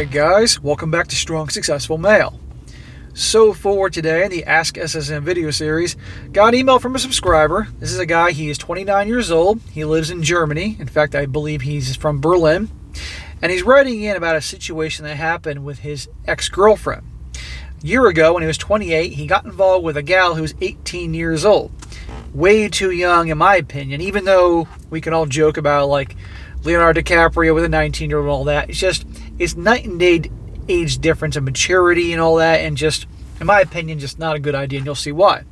Hey guys, welcome back to Strong Successful Male. So for today in the Ask SSM video series, got an email from a subscriber. This is a guy, he is 29 years old, he lives in Germany. In fact, I believe he's from Berlin. And he's writing in about a situation that happened with his ex-girlfriend. A year ago, when he was 28, he got involved with a gal who's 18 years old. Way too young, in my opinion, even though we can all joke about like Leonardo DiCaprio with a 19-year-old and all that. It's night and day age difference and maturity and all that, and just, in my opinion, just not a good idea, and you'll see why.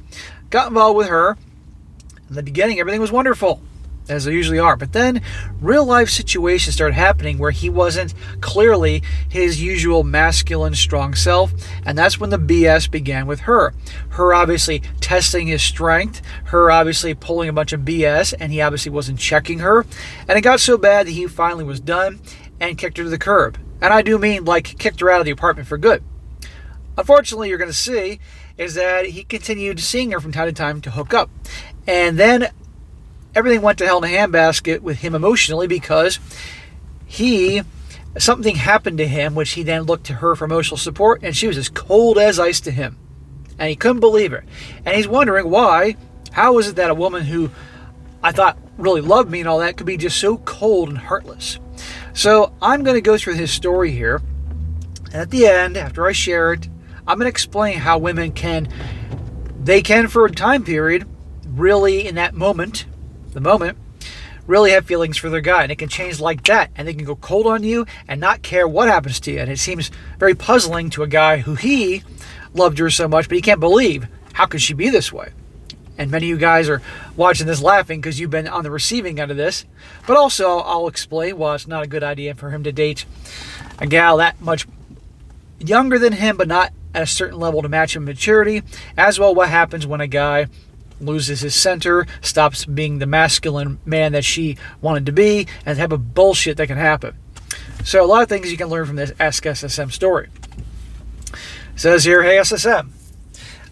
Got involved with her. In the beginning, everything was wonderful, as they usually are. But then real life situations started happening where he wasn't clearly his usual masculine, strong self. And that's when the BS began with her. Her obviously testing his strength, her obviously pulling a bunch of BS, and he obviously wasn't checking her. And it got so bad that he finally was done and kicked her to the curb. And I do mean like kicked her out of the apartment for good. Unfortunately, you're going to see is that he continued seeing her from time to time to hook up. And then everything went to hell in a handbasket with him emotionally because something happened to him, which he then looked to her for emotional support, and she was as cold as ice to him. And he couldn't believe it. And he's wondering why. How is it that a woman who I thought really loved me and all that could be just so cold and heartless? So I'm going to go through his story here. And at the end, after I share it, I'm going to explain how women can for a time period, really in that moment, really have feelings for their guy. And it can change like that. And they can go cold on you and not care what happens to you. And it seems very puzzling to a guy who he loved her so much, but he can't believe, how could she be this way? And many of you guys are watching this laughing because you've been on the receiving end of this. But also, I'll explain why it's not a good idea for him to date a gal that much younger than him, but not at a certain level to match him maturity. As well, what happens when a guy loses his center, stops being the masculine man that she wanted to be, and the type of bullshit that can happen. So a lot of things you can learn from this Ask SSM story. It says here, hey SSM,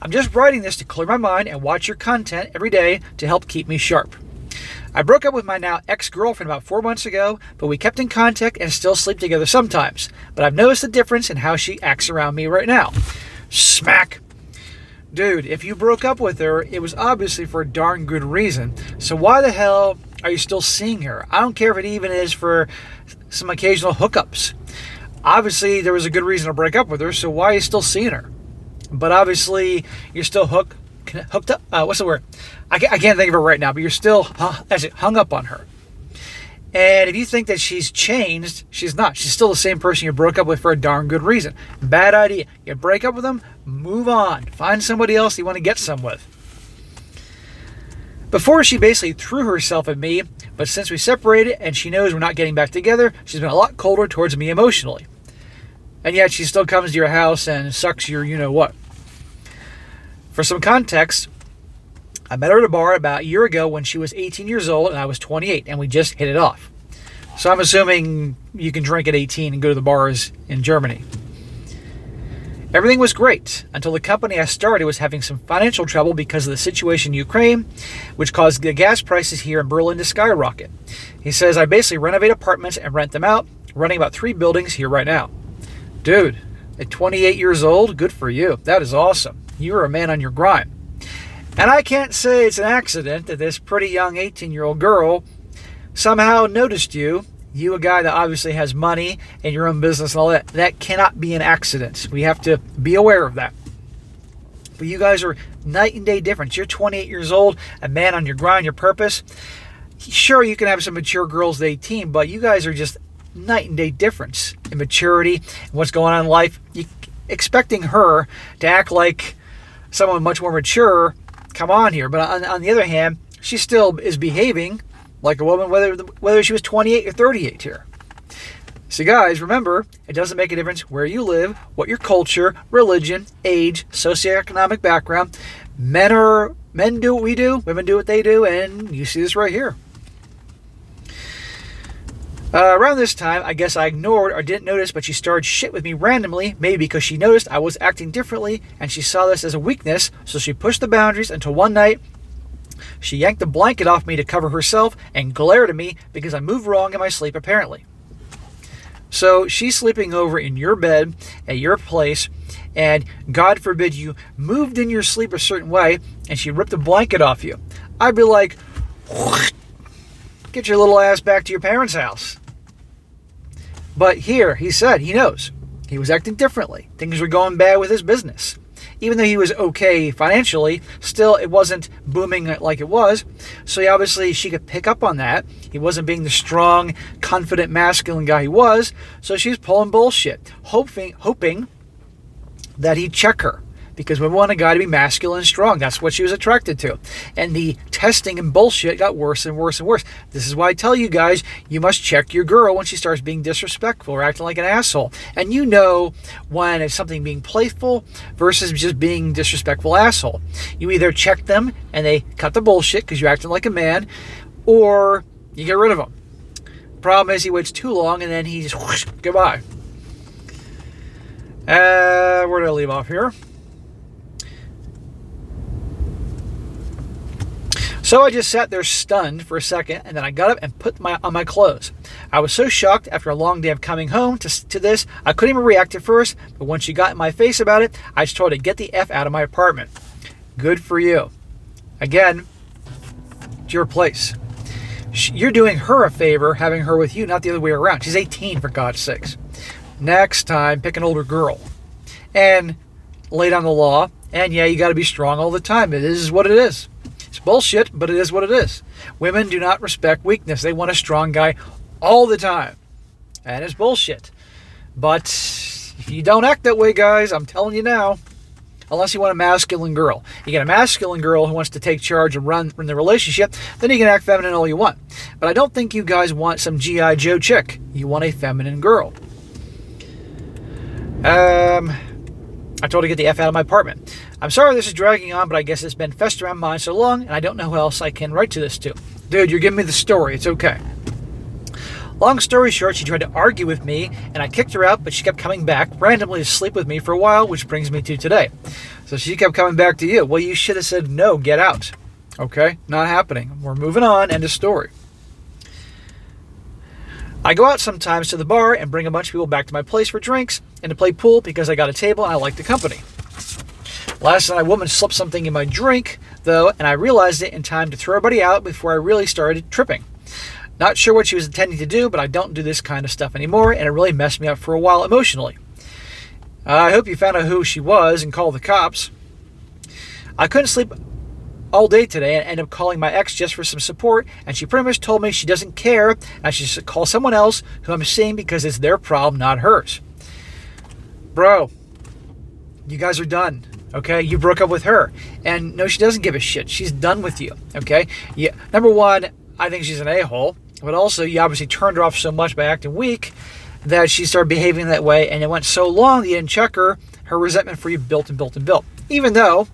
I'm just writing this to clear my mind and watch your content every day to help keep me sharp. I broke up with my now ex-girlfriend about 4 months ago, but we kept in contact and still sleep together sometimes. But I've noticed the difference in how she acts around me right now. Smack. Dude, if you broke up with her, it was obviously for a darn good reason. So why the hell are you still seeing her? I don't care if it even is for some occasional hookups. Obviously, there was a good reason to break up with her, so why are you still seeing her? But obviously, you're still hooked up. What's the word? I can't think of it right now, but you're still hung up on her. And if you think that she's changed, she's not. She's still the same person you broke up with for a darn good reason. Bad idea. You break up with them, move on. Find somebody else you want to get some with. Before, she basically threw herself at me, but since we separated and she knows we're not getting back together, she's been a lot colder towards me emotionally. And yet she still comes to your house and sucks your you-know-what. For some context, I met her at a bar about a year ago when she was 18 years old and I was 28, and we just hit it off. So I'm assuming you can drink at 18 and go to the bars in Germany. Everything was great until the company I started was having some financial trouble because of the situation in Ukraine, which caused the gas prices here in Berlin to skyrocket. He says, I basically renovate apartments and rent them out, running about 3 buildings here right now. Dude, at 28 years old, good for you. That is awesome. You're a man on your grind. And I can't say it's an accident that this pretty young 18-year-old girl somehow noticed you, a guy that obviously has money and your own business and all that. That cannot be an accident. We have to be aware of that. But you guys are night and day difference. You're 28 years old, a man on your grind, your purpose. Sure, you can have some mature girls at 18, but you guys are just night and day difference in maturity and what's going on in life. Expecting her to act like someone much more mature, come on here. But on the other hand, she still is behaving like a woman, whether she was 28 or 38 here. So guys, remember, it doesn't make a difference where you live, what your culture, religion, age, socioeconomic background. Men do what we do, women do what they do, and you see this right here. Around this time, I guess I ignored or didn't notice, but she started shit with me randomly, maybe because she noticed I was acting differently and she saw this as a weakness, so she pushed the boundaries until one night she yanked the blanket off me to cover herself and glared at me because I moved wrong in my sleep apparently. So she's sleeping over in your bed at your place, and God forbid you moved in your sleep a certain way and she ripped the blanket off you. I'd be like, get your little ass back to your parents' house. But here, he said he knows. He was acting differently. Things were going bad with his business. Even though he was okay financially, still it wasn't booming like it was. So obviously she could pick up on that. He wasn't being the strong, confident, masculine guy he was. So she was pulling bullshit, hoping that he'd check her. Because we want a guy to be masculine and strong. That's what she was attracted to. And the testing and bullshit got worse and worse and worse. This is why I tell you guys, you must check your girl when she starts being disrespectful or acting like an asshole. And you know when it's something being playful versus just being disrespectful asshole. You either check them and they cut the bullshit because you're acting like a man, or you get rid of them. Problem is he waits too long and then he's whoosh, goodbye. Where did I leave off here? So I just sat there stunned for a second, and then I got up and put on my clothes. I was so shocked after a long day of coming home to this, I couldn't even react at first, but when she got in my face about it, I just told her to get the F out of my apartment. Good for you. Again, it's your place. You're doing her a favor having her with you, not the other way around. She's 18, for God's sakes. Next time, pick an older girl. And lay down the law, and yeah, you got to be strong all the time. It is what it is. It's bullshit, but it is what it is. Women do not respect weakness. They want a strong guy all the time. And it's bullshit. But if you don't act that way, guys, I'm telling you now, unless you want a masculine girl. You get a masculine girl who wants to take charge and run the relationship, then you can act feminine all you want. But I don't think you guys want some G.I. Joe chick. You want a feminine girl. I told her to get the F out of my apartment. I'm sorry this is dragging on, but I guess it's been festering on my mind so long, and I don't know who else I can write to this to. Dude, you're giving me the story. It's okay. Long story short, she tried to argue with me, and I kicked her out, but she kept coming back randomly to sleep with me for a while, which brings me to today. So she kept coming back to you. Well, you should have said, no, get out. Okay? Not happening. We're moving on. End of story. I go out sometimes to the bar and bring a bunch of people back to my place for drinks and to play pool because I got a table and I like the company. Last night, a woman slipped something in my drink, though, and I realized it in time to throw everybody out before I really started tripping. Not sure what she was intending to do, but I don't do this kind of stuff anymore, and it really messed me up for a while emotionally. I hope you found out who she was and called the cops. I couldn't sleep all day today and ended up calling my ex just for some support, and she pretty much told me she doesn't care and I should call someone else who I'm seeing because it's their problem, not hers. Bro, you guys are done. Okay, you broke up with her, and no, she doesn't give a shit. She's done with you. Okay, yeah. Number one, I think she's an a-hole, but also you obviously turned her off so much by acting weak that she started behaving that way, and it went so long that you didn't check her. Her resentment for you built and built and built. Even though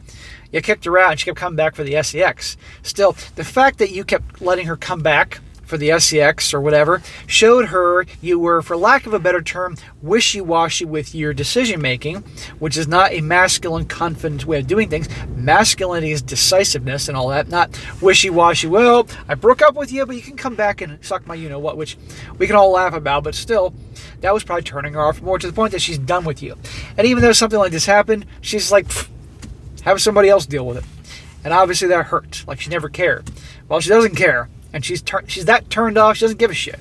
you kicked her out and she kept coming back for the SEX. Still, the fact that you kept letting her come back for the SEX or whatever showed her you were, for lack of a better term, wishy-washy with your decision-making, which is not a masculine, confident way of doing things. Masculinity is decisiveness and all that, not wishy-washy. Well, I broke up with you, but you can come back and suck my you-know-what, which we can all laugh about, but still, that was probably turning her off more to the point that she's done with you. And even though something like this happened, she's like, have somebody else deal with it. And obviously that hurt, like she never cared. Well, she doesn't care. And she's that turned off, she doesn't give a shit.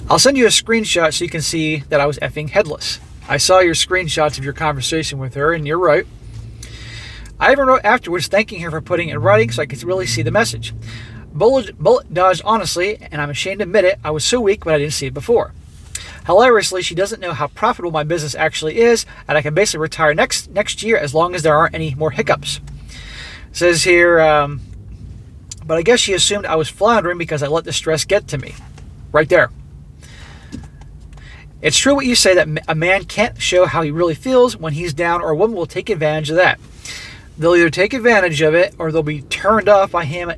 I'll send you a screenshot so you can see that I was effing headless. I saw your screenshots of your conversation with her, and you're right. I even wrote afterwards thanking her for putting it in writing so I could really see the message. Bullet dodged honestly, and I'm ashamed to admit it, I was so weak when I didn't see it before. Hilariously, she doesn't know how profitable my business actually is, and I can basically retire next year as long as there aren't any more hiccups. It says here, but I guess she assumed I was floundering because I let the stress get to me. Right there. It's true what you say that a man can't show how he really feels when he's down, or a woman will take advantage of that. They'll either take advantage of it or they'll be turned off by him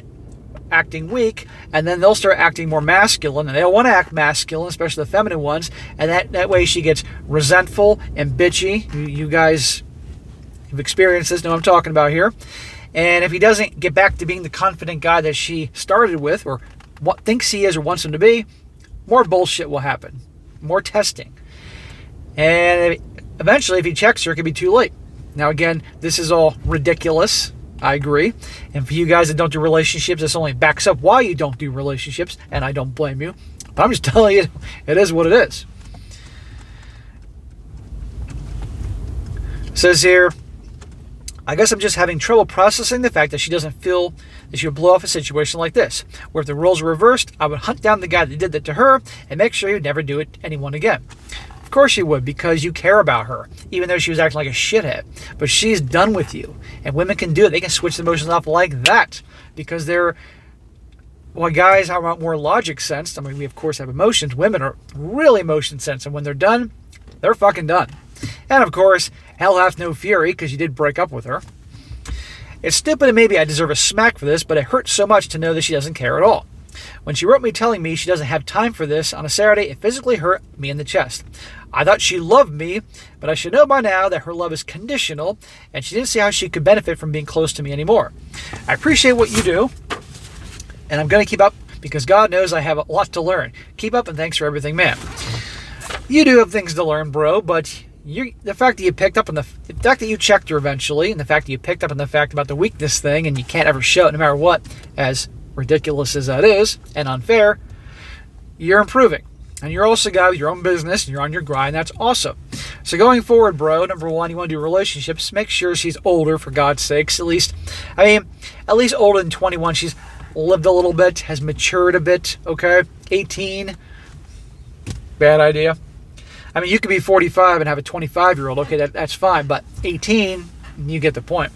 acting weak, and then they'll start acting more masculine, and they don't want to act masculine, especially the feminine ones, and that way she gets resentful and bitchy. You guys have experienced this, know what I'm talking about here. And if he doesn't get back to being the confident guy that she started with, or what thinks he is or wants him to be, more bullshit will happen, more testing. And eventually, if he checks her, it could be too late. Now, again, this is all ridiculous. I agree. And for you guys that don't do relationships, this only backs up why you don't do relationships, and I don't blame you. But I'm just telling you, it is what it is. It says here, I guess I'm just having trouble processing the fact that she doesn't feel that she would blow off a situation like this, where if the roles were reversed, I would hunt down the guy that did that to her and make sure he would never do it to anyone again. Of course you would, because you care about her, even though she was acting like a shithead. But she's done with you, and women can do it. They can switch the emotions off like that, because they're, well, guys have more logic sense. I mean, we of course have emotions. Women are really emotion sense, and when they're done, they're fucking done. And of course, hell hath no fury, because you did break up with her. It's stupid, and maybe I deserve a smack for this, but it hurts so much to know that she doesn't care at all. When she wrote me telling me she doesn't have time for this on a Saturday, it physically hurt me in the chest. I thought she loved me, but I should know by now that her love is conditional, and she didn't see how she could benefit from being close to me anymore. I appreciate what you do, and I'm going to keep up, because God knows I have a lot to learn. Keep up, and thanks for everything, man. You do have things to learn, bro, but the fact that you picked up on the fact that you checked her eventually, and the fact that you picked up on the fact about the weakness thing, and you can't ever show it no matter what, as ridiculous as that is, and unfair, you're improving. And you're also a guy with your own business, and you're on your grind. That's awesome. So going forward, bro, number one, you want to do relationships, make sure she's older, for God's sakes, at least older than 21. She's lived a little bit, has matured a bit, okay? 18, bad idea. I mean, you could be 45 and have a 25-year-old. Okay, that's fine. But 18, you get the point.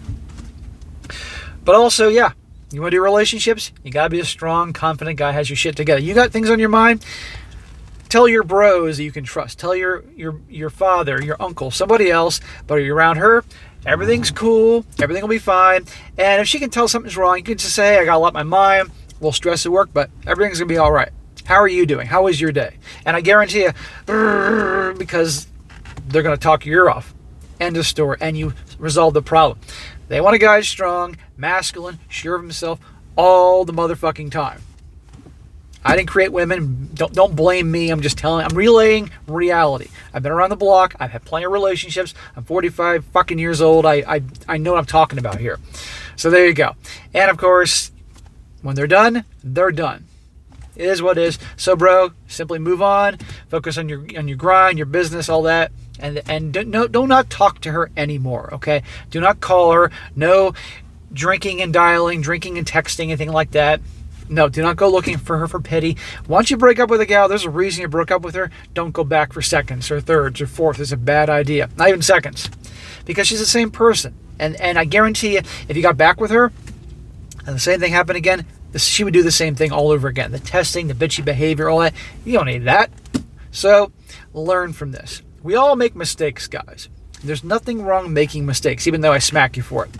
But also, yeah, you want to do relationships? You got to be a strong, confident guy, has your shit together. You got things on your mind? Tell your bros that you can trust. Tell your father, your uncle, somebody else. But are you around her? Everything's cool. Everything will be fine. And if she can tell something's wrong, you can just say, hey, I got a lot on my mind. A little stress at work, but everything's going to be all right. How are you doing? How was your day? And I guarantee you, because they're going to talk your ear off. End of story. And you resolve the problem. They want a guy strong, masculine, sure of himself, all the motherfucking time. I didn't create women. Don't blame me. I'm just telling. I'm relaying reality. I've been around the block. I've had plenty of relationships. I'm 45 fucking years old. I know what I'm talking about here. So there you go. And of course, when they're done, they're done. It is what it is. So, bro, simply move on. Focus on your grind, your business, all that, and do not talk to her anymore. Okay? Do not call her. No drinking and dialing, drinking and texting, anything like that. No, do not go looking for her for pity. Once you break up with a gal, there's a reason you broke up with her. Don't go back for seconds or thirds or fourths. It's a bad idea. Not even seconds, because she's the same person. And I guarantee you, if you got back with her, and the same thing happened again, she would do the same thing all over again. The testing, the bitchy behavior, all that. You don't need that. So learn from this. We all make mistakes, guys. There's nothing wrong making mistakes, even though I smack you for it.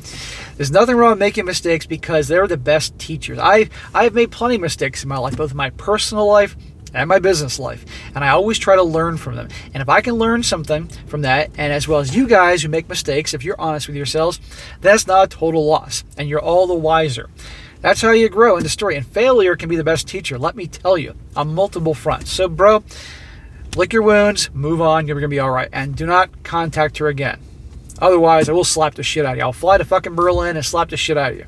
There's nothing wrong making mistakes, because they're the best teachers. I've made plenty of mistakes in my life, both in my personal life and my business life. And I always try to learn from them. And if I can learn something from that, and as well as you guys who make mistakes, if you're honest with yourselves, that's not a total loss. And you're all the wiser. That's how you grow in the story. And failure can be the best teacher, let me tell you, on multiple fronts. So, bro, lick your wounds, move on, you're going to be all right. And do not contact her again. Otherwise, I will slap the shit out of you. I'll fly to fucking Berlin and slap the shit out of you.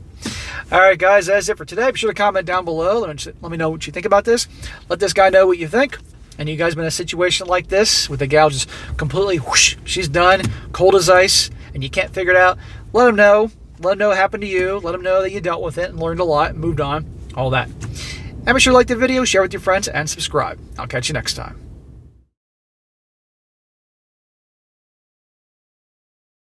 All right, guys, that's it for today. Be sure to comment down below. Let me know what you think about this. Let this guy know what you think. And you guys been in a situation like this with the gal just completely, whoosh, she's done, cold as ice, and you can't figure it out. Let him know. Let him know what happened to you. Let him know that you dealt with it and learned a lot and moved on. All that. And be sure to like the video, share with your friends, and subscribe. I'll catch you next time.